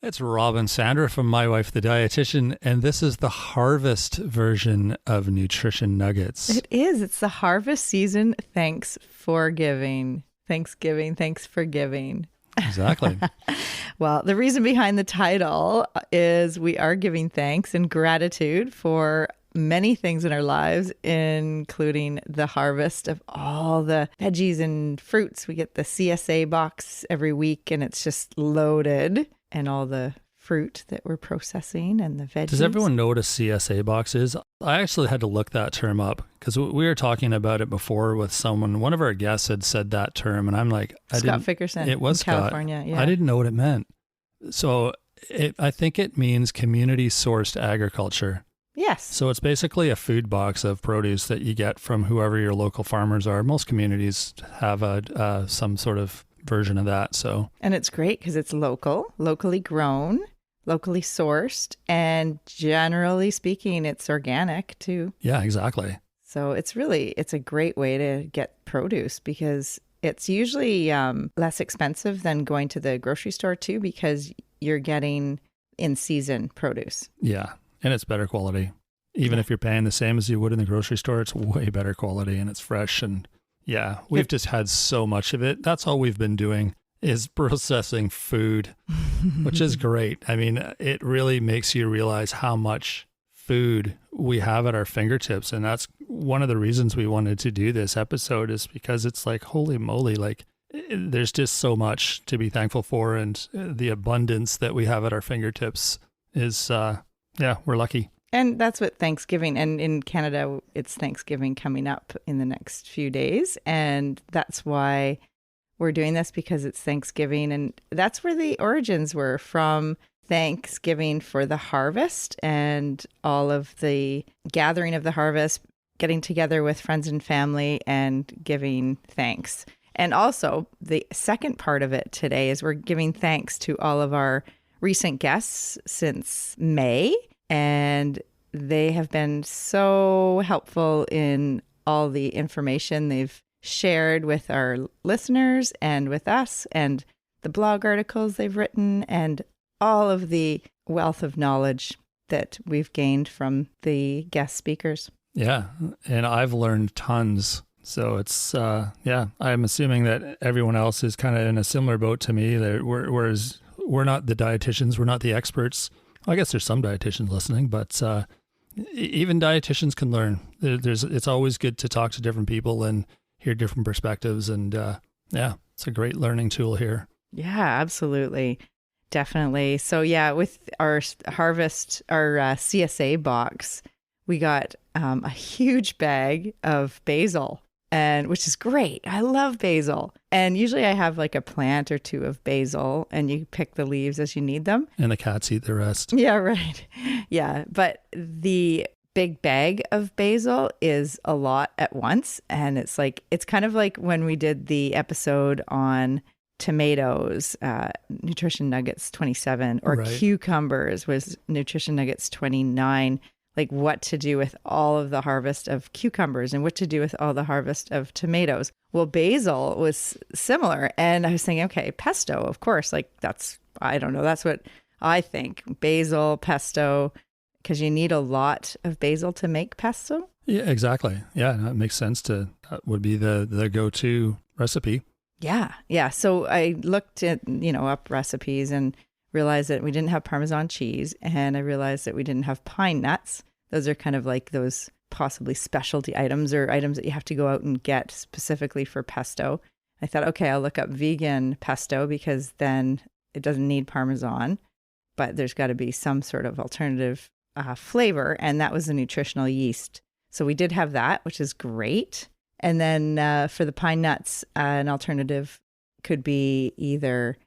It's Rob and Sandra from My Wife the Dietitian, and this is the harvest version of Nutrition Nuggets. It is. It's the harvest season. Thanks for giving. Thanksgiving. Thanks for giving. Exactly. Well, the reason behind the title is we are giving thanks and gratitude for many things in our lives, including the harvest of all the veggies and fruits. We get the CSA box every week, and it's just loaded. And all the fruit that we're processing and the veggies. Does everyone know what a CSA box is? I actually had to look that term up because we were talking about it before with someone. One of our guests had said that term, and I'm like, Scott Fickerson. It was in California. Yeah. I didn't know what it meant. So I think it means community sourced agriculture. Yes. So it's basically a food box of produce that you get from whoever your local farmers are. Most communities have some sort of version of that. And it's great because it's locally grown, locally sourced, and generally speaking, it's organic too. Yeah, exactly. So it's a great way to get produce because it's usually less expensive than going to the grocery store too, because you're getting in season produce. Yeah. And it's better quality. Even if you're paying the same as you would in the grocery store, it's way better quality and it's fresh. And yeah, we've just had so much of it. That's all we've been doing is processing food, which is great. I mean, it really makes you realize how much food we have at our fingertips. And that's one of the reasons we wanted to do this episode is because it's like, holy moly, like there's just so much to be thankful for. And the abundance that we have at our fingertips is, we're lucky. And that's what Thanksgiving, and in Canada, it's Thanksgiving coming up in the next few days. And that's why we're doing this, because it's Thanksgiving. And that's where the origins were from, Thanksgiving for the harvest and all of the gathering of the harvest, getting together with friends and family and giving thanks. And also the second part of it today is we're giving thanks to all of our recent guests since May. And they have been so helpful in all the information they've shared with our listeners and with us, and the blog articles they've written, and all of the wealth of knowledge that we've gained from the guest speakers. Yeah. And I've learned tons. So it's, I'm assuming that everyone else is kind of in a similar boat to me. Whereas we're not the dietitians, we're not the experts. I guess there's some dietitians listening, but even dietitians can learn. It's always good to talk to different people and hear different perspectives. And it's a great learning tool here. Yeah, absolutely. Definitely. So yeah, with our harvest, our CSA box, we got a huge bag of basil. And which is great. I love basil. And usually I have like a plant or two of basil, and you pick the leaves as you need them. And the cats eat the rest. Yeah, right. Yeah. But the big bag of basil is a lot at once. And it's kind of like when we did the episode on tomatoes, Nutrition Nuggets 27, or cucumbers was Nutrition Nuggets 29. Like what to do with all of the harvest of cucumbers and what to do with all the harvest of tomatoes. Well, basil was similar. And I was thinking, okay, pesto, of course, I don't know. That's what I think. Basil, pesto, because you need a lot of basil to make pesto. Yeah, exactly. Yeah, that makes sense. That would be the go-to recipe. Yeah. Yeah. So I looked at, up recipes and realized that we didn't have Parmesan cheese, and I realized that we didn't have pine nuts. Those are kind of like those possibly specialty items or items that you have to go out and get specifically for pesto. I thought, okay, I'll look up vegan pesto because then it doesn't need Parmesan, but there's got to be some sort of alternative flavor, and that was the nutritional yeast. So we did have that, which is great. And then for the pine nuts, an alternative could be either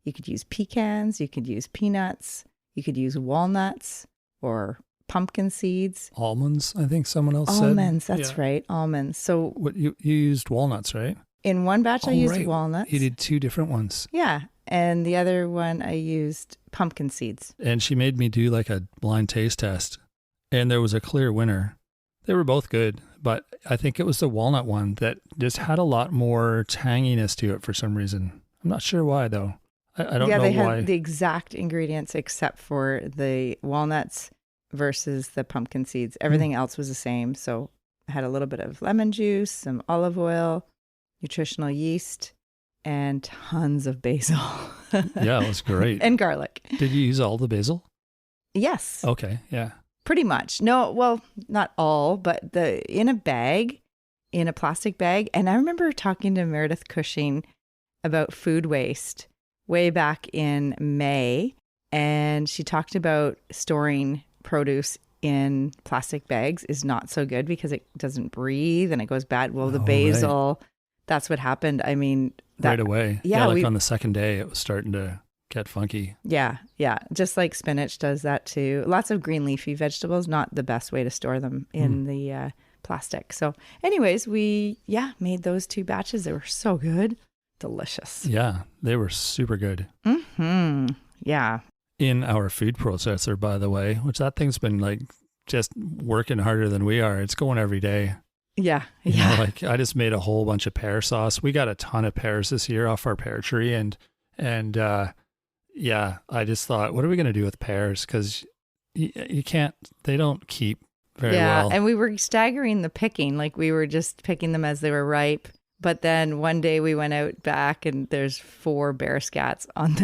you could use pecans, you could use peanuts, you could use walnuts or pumpkin seeds. Almonds, I think someone else said. Almonds, that's right, almonds. So what you used walnuts, right? In one batch I used walnuts. You did two different ones. Yeah, and the other one I used pumpkin seeds. And she made me do like a blind taste test, and there was a clear winner. They were both good, but I think it was the walnut one that just had a lot more tanginess to it for some reason. I'm not sure why though. I don't Yeah, know they why. had the exact ingredients except for the walnuts versus the pumpkin seeds. Everything else was the same. So I had a little bit of lemon juice, some olive oil, nutritional yeast, and tons of basil. Yeah, it was great. And garlic. Did you use all the basil? Yes, Okay, yeah. pretty much. No, well, not all, but in a bag, in a plastic bag. And I remember talking to Meredith Cushing about food waste way back in May. And she talked about storing produce in plastic bags is not so good because it doesn't breathe and it goes bad. Well, the basil, that's what happened. I mean, right away. Yeah, like on the second day, it was starting to get funky. Yeah. Just like spinach does that too. Lots of green leafy vegetables, not the best way to store them in the plastic. So anyways, we made those 2 batches. They were so good. Delicious. Yeah, they were super good. Yeah. In our food processor, by the way, which that thing's been like just working harder than we are. It's going every day. Yeah. You know, like I just made a whole bunch of pear sauce. We got a ton of pears this year off our pear tree. And I just thought, what are we going to do with pears? Because you can't, they don't keep very well. And we were staggering the picking. Like we were just picking them as they were ripe. But then one day we went out back and there's 4 bear scats on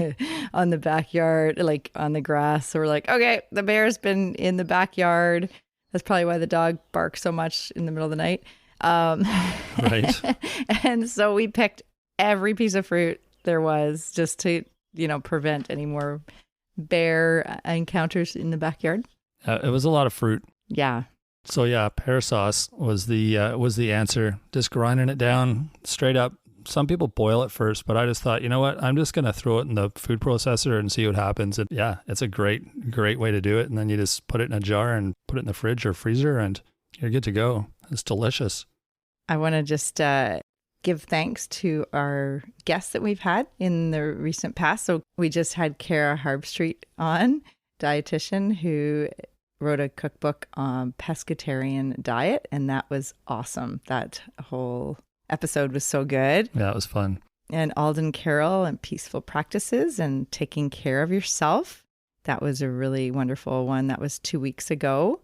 the backyard, like on the grass. So we're like, okay, the bear's been in the backyard. That's probably why the dog barks so much in the middle of the night. Right. And so we picked every piece of fruit there was just to, prevent any more bear encounters in the backyard. It was a lot of fruit. Yeah. So yeah, pear sauce was the answer. Just grinding it down straight up. Some people boil it first, but I just thought, you know what? I'm just gonna throw it in the food processor and see what happens. And yeah, it's a great way to do it. And then you just put it in a jar and put it in the fridge or freezer, and you're good to go. It's delicious. I want to just give thanks to our guests that we've had in the recent past. So we just had Kara Harbstreet on, dietitian who wrote a cookbook on pescatarian diet, and that was awesome. That whole episode was so good. Yeah, it was fun. And Alden Carroll and Peaceful Practices and Taking Care of Yourself. That was a really wonderful one. That was 2 weeks ago.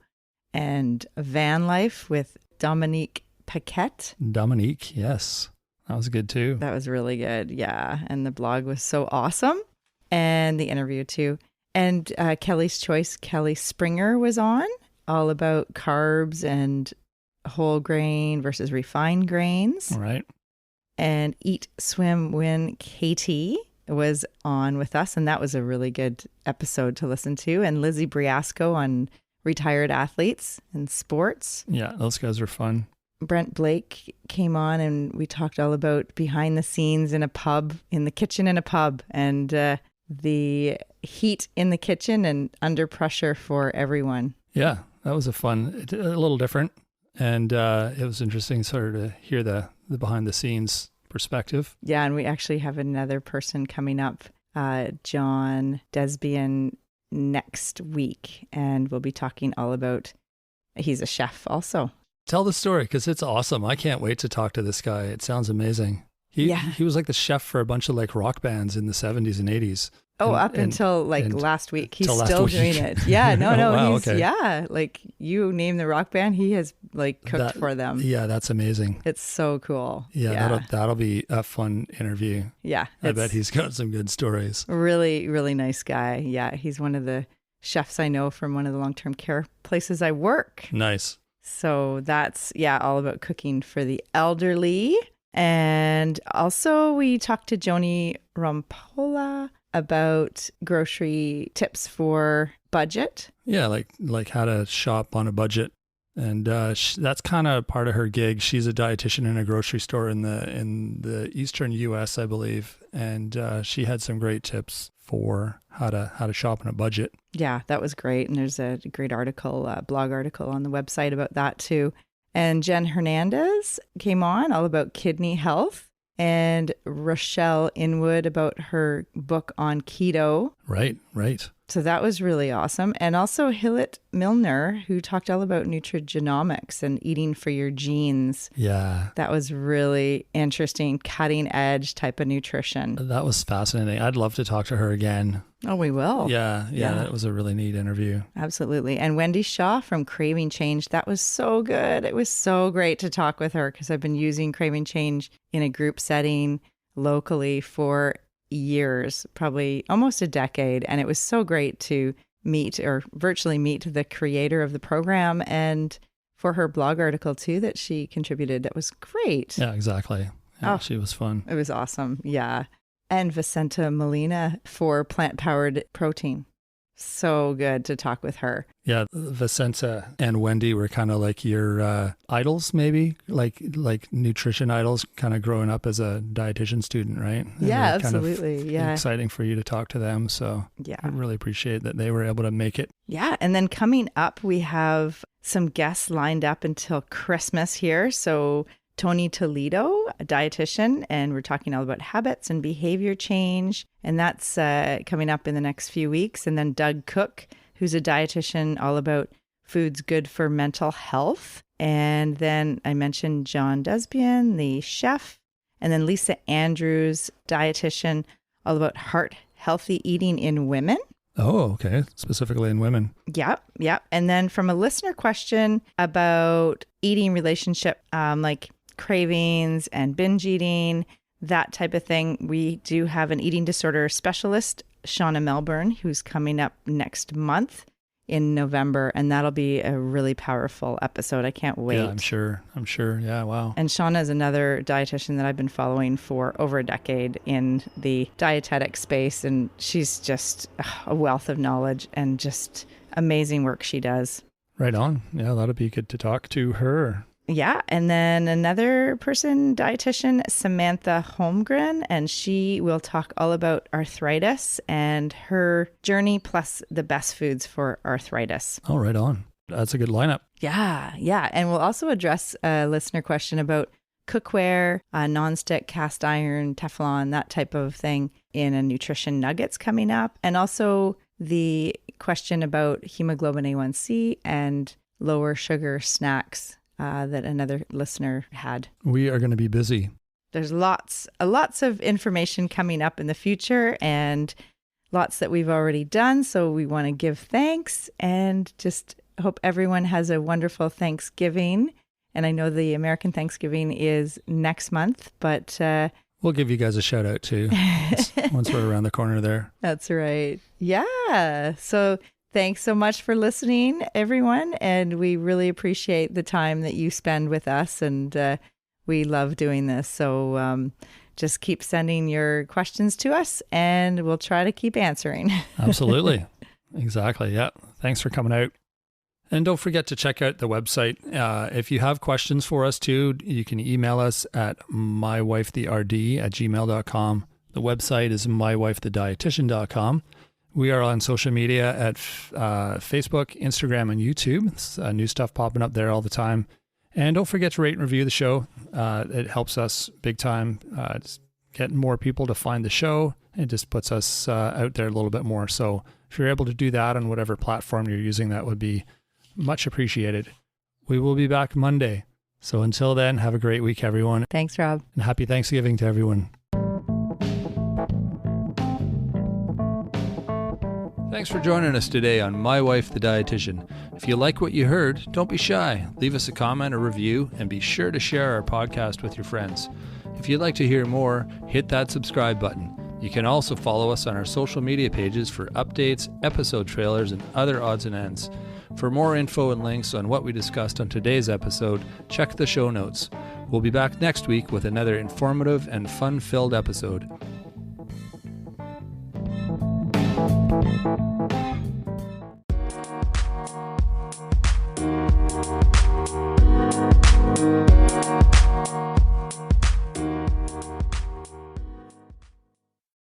And Van Life with Dominique Paquette. Dominique, yes. That was good too. That was really good. Yeah. And the blog was so awesome. And the interview too. And Kelly's Choice, Kelly Springer was on, all about carbs and whole grain versus refined grains. All right. And Eat, Swim, Win, Katie was on with us. And that was a really good episode to listen to. And Lizzie Briasco on retired athletes and sports. Yeah, those guys were fun. Brent Blake came on and we talked all about behind the scenes in a pub, in the kitchen in a pub, and the heat in the kitchen and under pressure for everyone. Yeah, that was a little different. And it was interesting sort of to hear the behind the scenes perspective. Yeah, and we actually have another person coming up, John Desbian, next week. And we'll be talking all about, he's a chef also. Tell the story because it's awesome. I can't wait to talk to this guy. It sounds amazing. He was like the chef for a bunch of like rock bands in the 70s and 80s. Oh, until last week. He's still doing it. Yeah, no. Wow, he's, yeah, like you name the rock band, he has like cooked for them. Yeah, that's amazing. It's so cool. Yeah. That'll be a fun interview. Yeah. I bet he's got some good stories. Really, really nice guy. Yeah, he's one of the chefs I know from one of the long-term care places I work. Nice. So that's, all about cooking for the elderly. And also we talked to Joni Rompola about grocery tips for budget. Yeah, like how to shop on a budget. And that's kind of part of her gig. She's a dietitian in a grocery store in the eastern U.S., I believe. And she had some great tips for how to shop on a budget. Yeah, that was great. And there's a great article, blog article on the website about that too. And Jen Hernandez came on all about kidney health, and Rochelle Inwood about her book on keto. Right. So that was really awesome. And also Hillet Milner, who talked all about nutrigenomics and eating for your genes. Yeah. That was really interesting, cutting edge type of nutrition. That was fascinating. I'd love to talk to her again. Oh, we will. Yeah. That was a really neat interview. Absolutely. And Wendy Shaw from Craving Change, that was so good. It was so great to talk with her because I've been using Craving Change in a group setting locally for years, probably almost a decade. And it was so great to meet or virtually meet the creator of the program and for her blog article too that she contributed. That was great. Yeah, exactly. Yeah, she was fun. It was awesome. Yeah. And Vicenta Molina for plant-powered protein. So good to talk with her. Yeah, Vicenta and Wendy were kind of like your idols, maybe, like nutrition idols, kind of growing up as a dietitian student, right? Yeah, absolutely. Yeah. Exciting for you to talk to them. So yeah, I really appreciate that they were able to make it. Yeah. And then coming up, we have some guests lined up until Christmas here. So Tony Toledo, a dietitian, and we're talking all about habits and behavior change. And that's coming up in the next few weeks. And then Doug Cook, who's a dietitian, all about foods good for mental health. And then I mentioned John Desbian, the chef. And then Lisa Andrews, dietitian, all about heart healthy eating in women. Oh, okay. Specifically in women. Yep. And then from a listener question about eating relationship, like cravings and binge eating, that type of thing. We do have an eating disorder specialist, Shauna Melbourne, who's coming up next month in November, and that'll be a really powerful episode. I can't wait. Yeah, I'm sure. Yeah, wow. And Shauna is another dietitian that I've been following for over a decade in the dietetic space, and she's just a wealth of knowledge and just amazing work she does. Right on. Yeah, that'll be good to talk to her. Yeah. And then another person, dietitian, Samantha Holmgren, and she will talk all about arthritis and her journey plus the best foods for arthritis. Oh, right on. That's a good lineup. Yeah. And we'll also address a listener question about cookware, nonstick, cast iron, Teflon, that type of thing in a nutrition nuggets coming up. And also the question about hemoglobin A1C and lower sugar snacks that another listener had. We are going to be busy. There's lots of information coming up in the future and lots that we've already done. So we want to give thanks and just hope everyone has a wonderful Thanksgiving. And I know the American Thanksgiving is next month, but we'll give you guys a shout out too once we're around the corner there. That's right. Yeah. So thanks so much for listening, everyone. And we really appreciate the time that you spend with us. And we love doing this. So just keep sending your questions to us and we'll try to keep answering. Absolutely. Exactly. Yeah. Thanks for coming out. And don't forget to check out the website. If you have questions for us too, you can email us at mywifetherd@gmail.com. The website is mywifethedietitian.com. We are on social media at Facebook, Instagram, and YouTube. It's, new stuff popping up there all the time. And don't forget to rate and review the show. It helps us big time. Just getting more people to find the show. It just puts us out there a little bit more. So if you're able to do that on whatever platform you're using, that would be much appreciated. We will be back Monday. So until then, have a great week, everyone. Thanks, Rob. And happy Thanksgiving to everyone. Thanks for joining us today on My Wife the Dietitian. If you like what you heard, don't be shy. Leave us a comment or review and be sure to share our podcast with your friends. If you'd like to hear more, hit that subscribe button. You can also follow us on our social media pages for updates, episode trailers, and other odds and ends. For more info and links on what we discussed on today's episode, check the show notes. We'll be back next week with another informative and fun-filled episode.